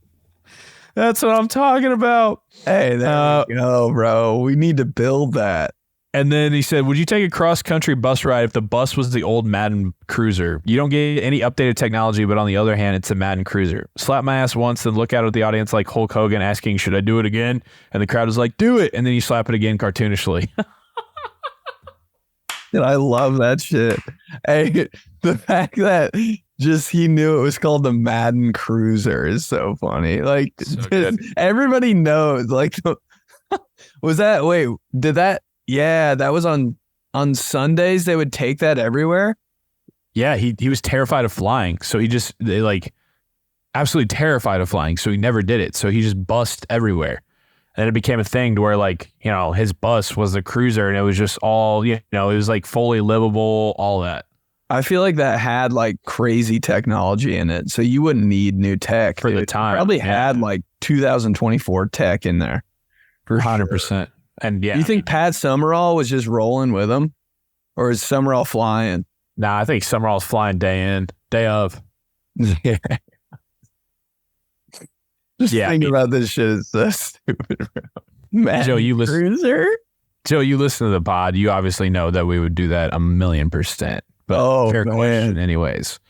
That's what I'm talking about. Hey, there we go, bro. We need to build that. And then he said, would you take a cross-country bus ride if the bus was the old Madden Cruiser? You don't get any updated technology, but on the other hand, it's a Madden Cruiser. Slap my ass once and look out at the audience like Hulk Hogan asking, should I do it again? And the crowd was like, do it. And then you slap it again cartoonishly. And I love that shit. Hey, the fact that just he knew it was called the Madden Cruiser is so funny. Like, So everybody knows. Like, was that, wait, did that? Yeah, that was on Sundays. They would take that everywhere. Yeah, he was terrified of flying. So absolutely terrified of flying. So he never did it. So he just bussed everywhere. And it became a thing to where his bus was the cruiser and it was just all, it was like fully livable, all that. I feel like that had like crazy technology in it. So you wouldn't need new tech For the time. Probably had like 2024 tech in there. For 100%. Sure. And yeah. You think Pat Summerall was just rolling with him? Or is Summerall flying? Nah, I think Summerall's flying day in, day of. Yeah. Just thinking about this shit is so stupid. Joe, you listen. Cruiser? Joe, you listen to the pod. You obviously know that we would do that 1,000,000%. But fair question, anyways.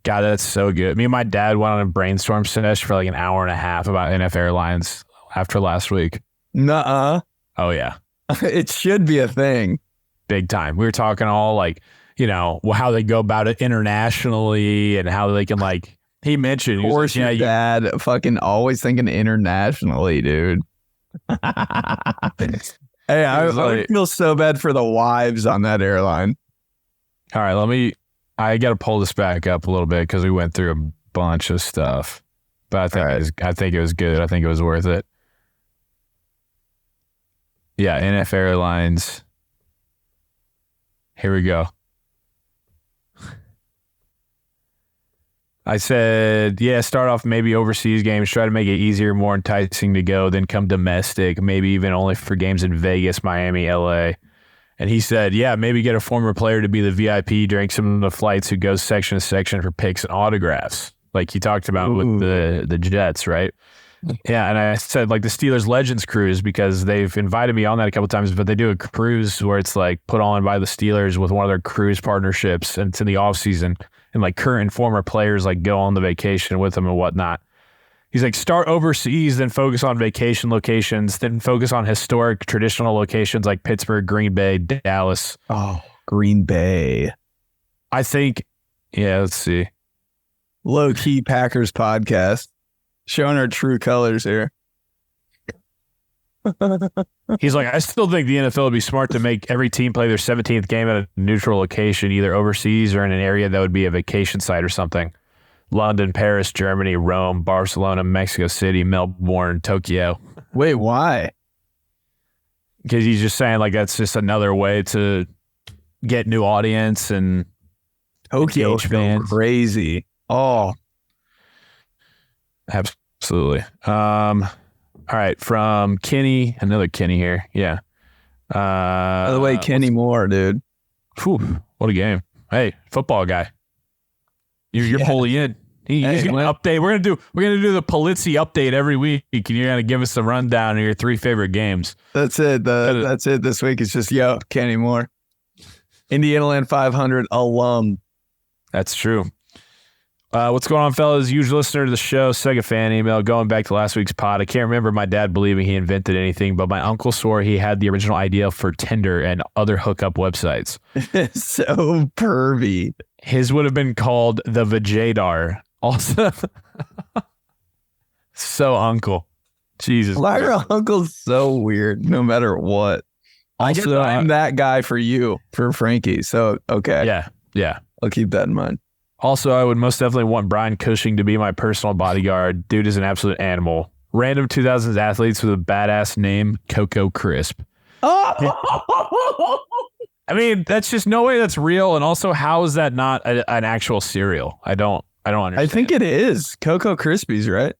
God, that's so good. Me and my dad went on a brainstorm session for like an hour and a half about NF Airlines after last week. Nuh-uh. Oh yeah, it should be a thing. Big time. We were talking all how they go about it internationally and how they can he mentioned. Of course, your dad fucking always thinking internationally, dude. Hey, I would feel so bad for the wives on that airline. All right, I got to pull this back up a little bit because we went through a bunch of stuff, but I think it was good. I think it was worth it. Yeah, NF Airlines. Here we go. I said, start off maybe overseas games, try to make it easier, more enticing to go, then come domestic, maybe even only for games in Vegas, Miami, LA. And he said, maybe get a former player to be the VIP during some of the flights who goes section to section for pics and autographs, like he talked about with the Jets, right? Yeah, and I said the Steelers Legends Cruise because they've invited me on that a couple of times, but they do a cruise where it's put on by the Steelers with one of their cruise partnerships, and it's in the off season, and current and former players go on the vacation with them and whatnot. He's start overseas, then focus on vacation locations, then focus on historic traditional locations like Pittsburgh, Green Bay, Dallas. Oh, Green Bay. I think, let's see. Low key Packers podcast. Showing our true colors here. He's like, I still think the NFL would be smart to make every team play their 17th game at a neutral location, either overseas or in an area that would be a vacation site or something. London, Paris, Germany, Rome, Barcelona, Mexico City, Melbourne, Tokyo. Wait, why? Because he's just saying that's just another way to get new audience and Tokyo fans. Crazy. Oh, absolutely. All right, from Kenny, another Kenny here. Yeah. By the way, Kenny Moore, dude. Whew, what a game. Hey, football guy. You're fully in. He's gonna update. We're gonna do the Polizzi update every week, and you're gonna give us a rundown of your 3 favorite games. That's it. That's it this week. It's just Kenny Moore, Indianaland 500 alum. That's true. What's going on, fellas? Huge listener to the show, Sega fan email. Going back to last week's pod, I can't remember my dad believing he invented anything, but my uncle swore he had the original idea for Tinder and other hookup websites. So pervy. His would have been called the Vajadar. Also, so uncle. Jesus. Why are uncles so weird no matter what? Also, I'm that guy for you, for Frankie. So, okay. Yeah. I'll keep that in mind. Also, I would most definitely want Brian Cushing to be my personal bodyguard. Dude is an absolute animal. Random 2000s athletes with a badass name, Coco Crisp. Oh! I mean, that's just no way that's real. And also, how is that not an actual cereal? I don't understand. I think it is Cocoa Krispies, right?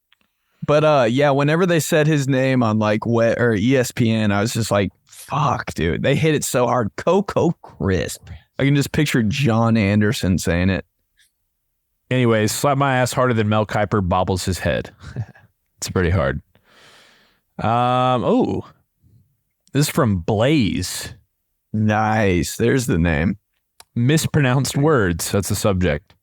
But whenever they said his name on Wet or ESPN, I was just like, fuck, dude. They hit it so hard. Cocoa Crisp. I can just picture John Anderson saying it. Anyways, slap my ass harder than Mel Kiper bobbles his head. It's pretty hard. This is from Blaze. Nice. There's the name. Mispronounced words. That's the subject.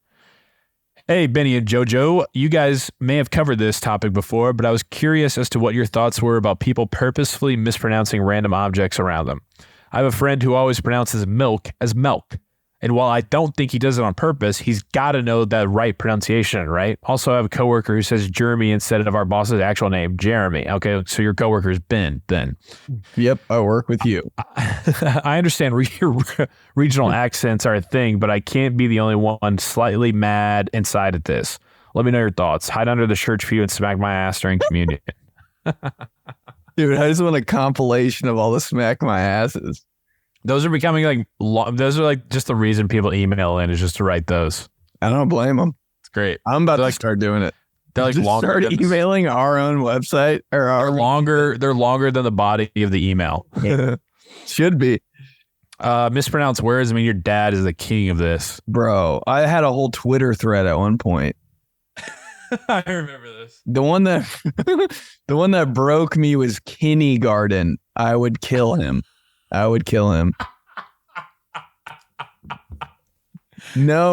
Hey, Benny and JoJo, you guys may have covered this topic before, but I was curious as to what your thoughts were about people purposefully mispronouncing random objects around them. I have a friend who always pronounces milk as milk. And while I don't think he does it on purpose, he's got to know the right pronunciation, right? Also, I have a coworker who says Jeremy instead of our boss's actual name, Jeremy. Okay, so your coworker is Ben then. Yep, I work with you. I understand regional accents are a thing, but I can't be the only one slightly mad inside at this. Let me know your thoughts. Hide under the church pew and smack my ass during communion. Dude, I just want a compilation of all the smack my asses. Those are becoming like, those are like just the reason people email in is just to write those. I don't blame them. It's great. I'm about They're to like, start doing it. They're like Just longer. start emailing our own website or our They're longer than the body of the email. Should be. Mispronounced words. I mean, your dad is the king of this. Bro, I had a whole Twitter thread at one point. I remember this. The one that broke me was kindergarten. I would kill him. No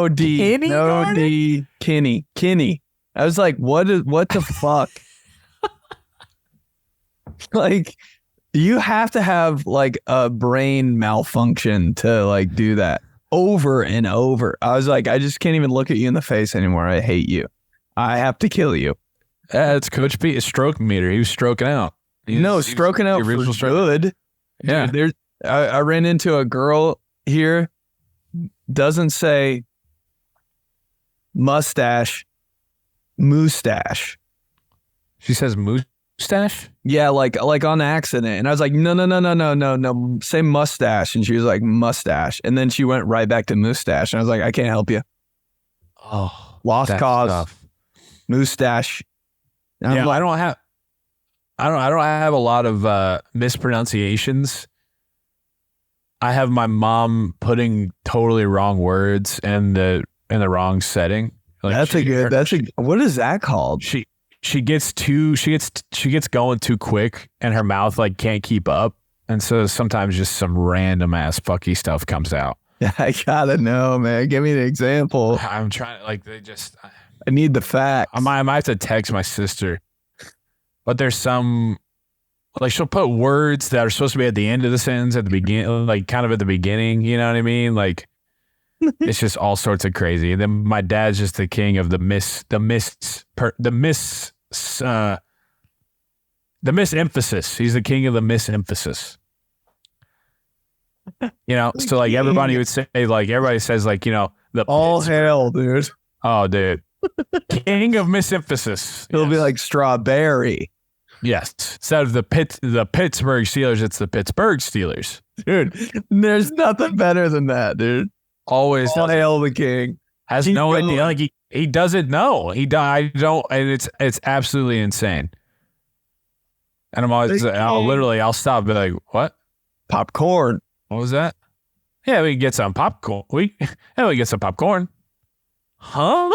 D. No D. Kinney. I was like, what the fuck? Like, you have to have like a brain malfunction to like do that over and over. I was like, I just can't even look at you in the face anymore. I hate you. I have to kill you. It's Coach Pete, a stroke meter. He was stroking out. Stroking out for good. Yeah. Dude, I ran into a girl here, doesn't say mustache, She says mustache? Yeah, like on accident. And I was like, no, say mustache. And she was like, mustache. And then she went right back to mustache. And I was like, I can't help you. Oh, Lost cause. Tough. Mustache. And Yeah, I'm like, I don't have a lot of mispronunciations. I have my mom putting totally wrong words in the wrong setting. Like what is that called? She gets going too quick and her mouth like can't keep up. And so sometimes just some random ass fucky stuff comes out. I gotta know, man. Give me an example. I'm trying I need the facts. I might have to text my sister. But there's some, like, she'll put words that are supposed to be at the end of the sentence at the beginning, like kind of at the beginning, you know what I mean? Like, it's just all sorts of crazy. And then my dad's just the king of the misemphasis. He's the king of the misemphasis. You know, so like everybody would say, like, everybody says, like, you know, all hell, dude. Oh, dude. King of misemphasis. It'll be like strawberry. Yes. Instead of the Pittsburgh Steelers, it's the Pittsburgh Steelers. Dude, there's nothing better than that, dude. Always All hail the king. has no idea. Like he doesn't know. I don't, and it's absolutely insane. And I'm always, I'll stop and be like, what? Popcorn. What was that? Yeah, we can get some popcorn. We get some popcorn. Huh?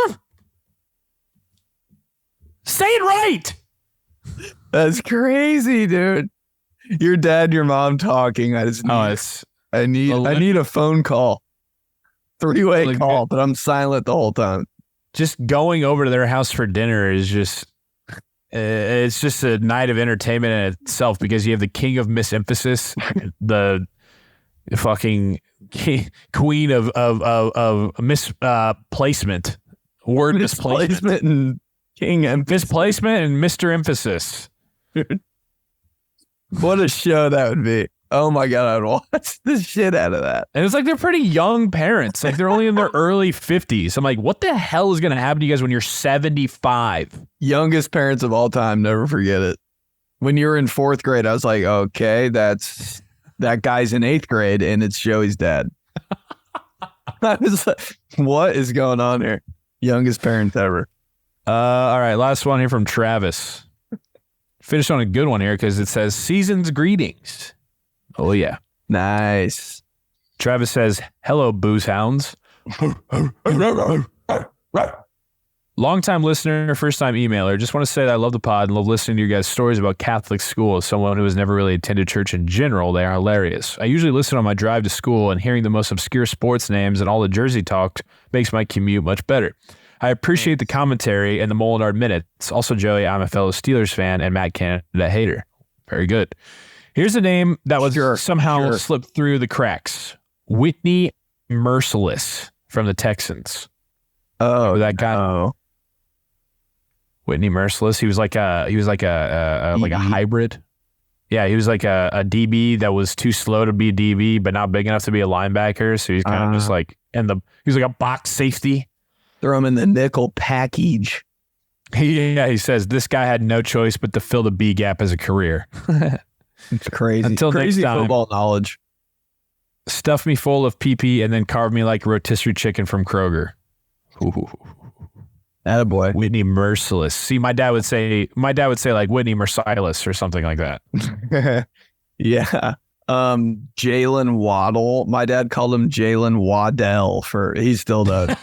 Say it right. That's crazy, dude. Your dad, your mom talking. I need a phone call. 3-way call, but I'm silent the whole time. Just going over to their house for dinner is just, it's just a night of entertainment in itself because you have the king of misemphasis, the fucking queen of misplacement, word misplacement and king and misplacement and Mr. Emphasis. Dude. What a show that would be. Oh my God, I'd watch the shit out of that. And it's like they're pretty young parents. Like they're only in their early 50s. I'm like, what the hell is going to happen to you guys when you're 75? Youngest parents of all time, never forget it. When you were in 4th grade, I was like, okay, that guy's in 8th grade and it's Joey's dad. I was like, what is going on here? Youngest parents ever. All right, last one here from Travis. Finish on a good one here because it says season's greetings. Oh, yeah. Nice. Travis says, hello, booze hounds. Longtime listener, first time emailer. Just want to say that I love the pod and love listening to your guys' stories about Catholic school. As someone who has never really attended church in general, they are hilarious. I usually listen on my drive to school, and hearing the most obscure sports names and all the Jersey talk makes my commute much better. I appreciate the commentary and the Mulinaro minutes. Also, Joey, I'm a fellow Steelers fan and Matt Canada hater. Very good. Here's a name that was somehow slipped through the cracks. Whitney Merciless from the Texans. Oh, that guy. Oh. Whitney Merciless. He was like a hybrid. Yeah, he was like a DB that was too slow to be a DB, but not big enough to be a linebacker. So he's kind of just like he was like a box safety. Throw him in the nickel package. He says this guy had no choice but to fill the B gap as a career. It's crazy. Until crazy next time, football knowledge. Stuff me full of pee-pee and then carve me like rotisserie chicken from Kroger. Attaboy. Whitney Merciless. See, my dad would say like Whitney Merciless or something like that. Yeah. Jalen Waddle. My dad called him Jalen Waddell he still does.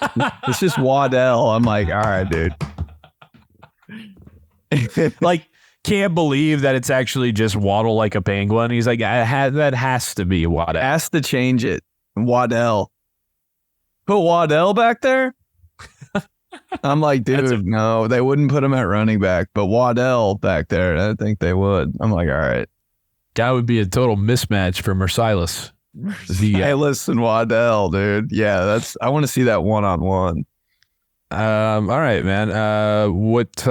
It's just Waddell. I'm like, all right, dude. Like, can't believe that it's actually just Waddle like a penguin. He's like, that has to be Waddell. Has to change it. Waddell. Put Waddell back there? I'm like, dude, no, they wouldn't put him at running back, but Waddell back there, I think they would. I'm like, all right. That would be a total mismatch for Merciless. Hey, listen, Waddell, dude. Yeah, I want to see that one-on-one. All right, man. What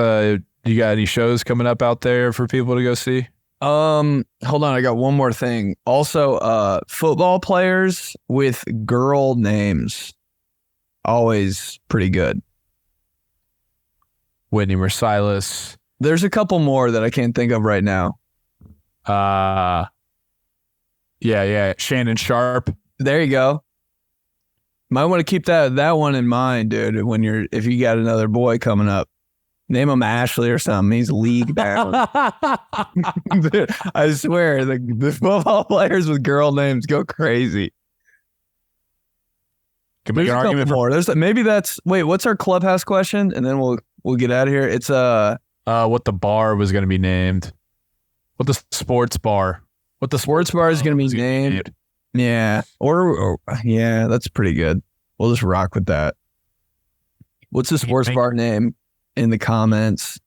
you got any shows coming up out there for people to go see? Hold on, I got one more thing. Also, football players with girl names. Always pretty good. Whitney Merciless. There's a couple more that I can't think of right now. Yeah. Shannon Sharp. There you go. Might want to keep that one in mind, dude. If you got another boy coming up, name him Ashley or something. He's league bound. Dude, I swear, the football players with girl names go crazy. Can make an argument for more. Wait, what's our clubhouse question? And then we'll get out of here. It's what the bar was going to be named. What the sports bar is going to be named. Yeah. Or yeah, that's pretty good. We'll just rock with that. What's the sports bar name? In the comments.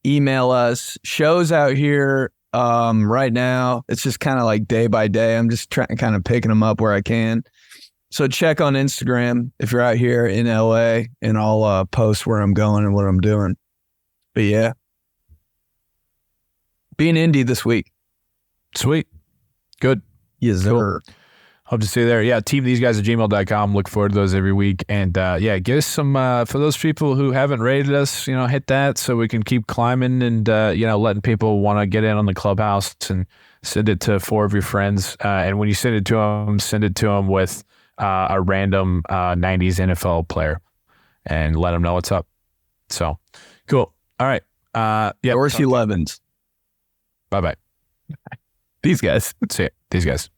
Email us. Shows out here right now. It's just kind of like day by day. I'm just kind of picking them up where I can. So check on Instagram if you're out here in LA, and I'll post where I'm going and what I'm doing. But yeah. Be in Indy this week. Sweet. Good. Yes, sir. Cool. Hope to see you there. Yeah, teamtheseguys@gmail.com. Look forward to those every week. And get us some, for those people who haven't rated us, hit that so we can keep climbing and, letting people want to get in on the clubhouse, and send it to 4 of your friends. And when you send it to them with a random 90s NFL player, and let them know what's up. So cool. All right. Dorsey Levens. Bye-bye. These guys. See ya. These guys.